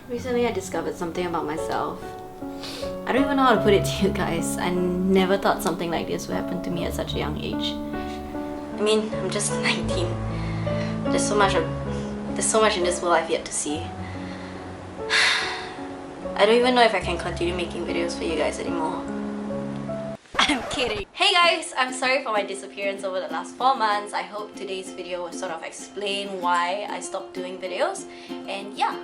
Recently I discovered something about myself. I don't even know how to put it to you guys. I never thought something like this would happen to me at such a young age. I mean, I'm just 19. There's so much in this world I've yet to see. I don't even know if I can continue making videos for you guys anymore. I'm kidding. Hey guys, I'm sorry for my disappearance over the last 4 months. I hope today's video will sort of explain why I stopped doing videos. And yeah.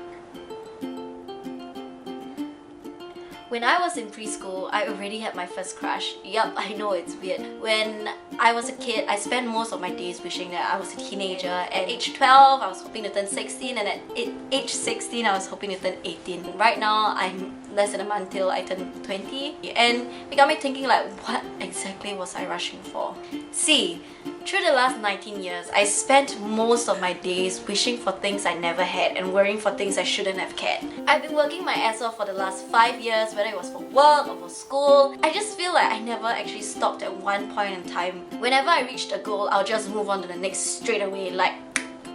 When I was in preschool, I already had my first crush. Yup, I know it's weird. When I was a kid, I spent most of my days wishing that I was a teenager. At age 12, I was hoping to turn 16, and at age 16, I was hoping to turn 18. Right now, I'm less than a month till I turn 20, and it got me thinking like, what exactly was I rushing for? See, through the last 19 years, I spent most of my days wishing for things I never had and worrying for things I shouldn't have cared. I've been working my ass off for the last 5 years, whether it was for work or for school. I just feel like I never actually stopped at one point in time. Whenever I reached a goal, I'll just move on to the next straight away. Like,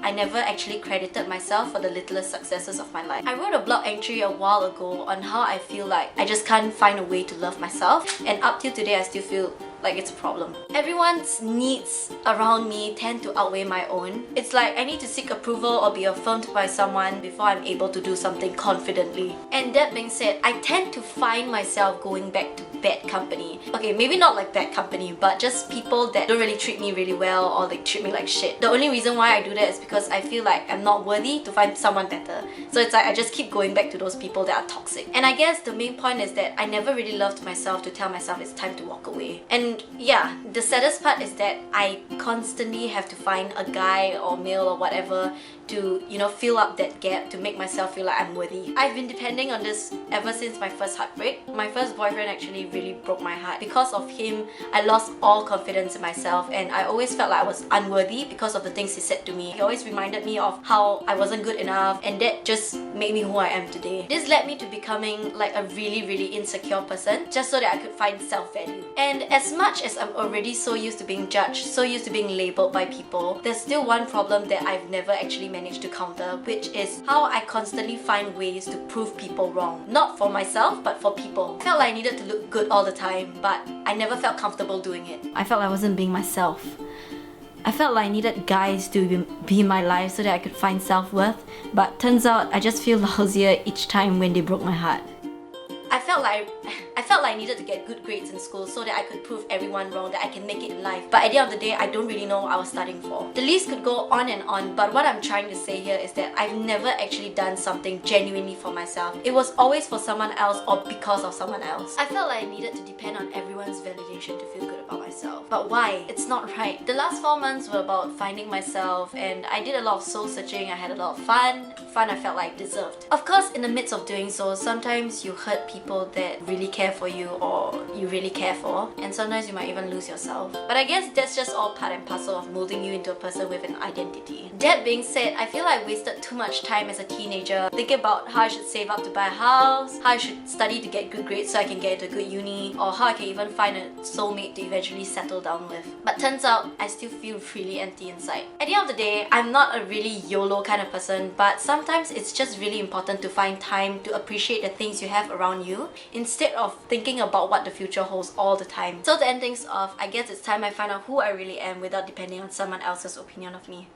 I never actually credited myself for the littlest successes of my life. I wrote a blog entry a while ago on how I feel like I just can't find a way to love myself, and up till today I still feel like it's a problem. Everyone's needs around me tend to outweigh my own. It's like I need to seek approval or be affirmed by someone before I'm able to do something confidently. And that being said, I tend to find myself going back to bad company. Okay, maybe not like bad company, but just people that don't really treat me really well or like treat me like shit. The only reason why I do that is because I feel like I'm not worthy to find someone better. So it's like I just keep going back to those people that are toxic. And I guess the main point is that I never really loved myself to tell myself it's time to walk away. And yeah, the saddest part is that I constantly have to find a guy or male or whatever to, you know, fill up that gap to make myself feel like I'm worthy. I've been depending on this ever since my first heartbreak. My first boyfriend actually really broke my heart. Because of him, I lost all confidence in myself, and I always felt like I was unworthy because of the things he said to me. He always reminded me of how I wasn't good enough, and that just made me who I am today. This led me to becoming like a really insecure person just so that I could find self-value. And as much as I'm already so used to being judged, so used to being labelled by people, there's still one problem that I've never actually managed to counter, which is how I constantly find ways to prove people wrong. Not for myself, but for people. I felt like I needed to look good all the time, but I never felt comfortable doing it. I felt like I wasn't being myself. I felt like I needed guys to be in my life so that I could find self-worth, but turns out I just feel lousier each time when they broke my heart. I felt like I needed to get good grades in school so that I could prove everyone wrong that I can make it in life. But at the end of the day, I don't really know what I was studying for. The list could go on and on, but what I'm trying to say here is that I've never actually done something genuinely for myself. It was always for someone else or because of someone else. I felt like I needed to depend on everyone's validation to feel good about myself. But why? It's not right. The last 4 months were about finding myself, and I did a lot of soul searching. I had a lot of fun I felt like deserved. Of course, in the midst of doing so, sometimes you hurt people that really care for you or you really care for, and sometimes you might even lose yourself. But I guess that's just all part and parcel of molding you into a person with an identity. That being said, I feel like I wasted too much time as a teenager thinking about how I should save up to buy a house, how I should study to get good grades so I can get into a good uni, or how I can even find a soulmate to eventually settle down with. But turns out, I still feel really empty inside. At the end of the day, I'm not a really YOLO kind of person, but sometimes it's just really important to find time to appreciate the things you have around you instead of thinking about what the future holds all the time. So to end things off, I guess it's time I find out who I really am without depending on someone else's opinion of me.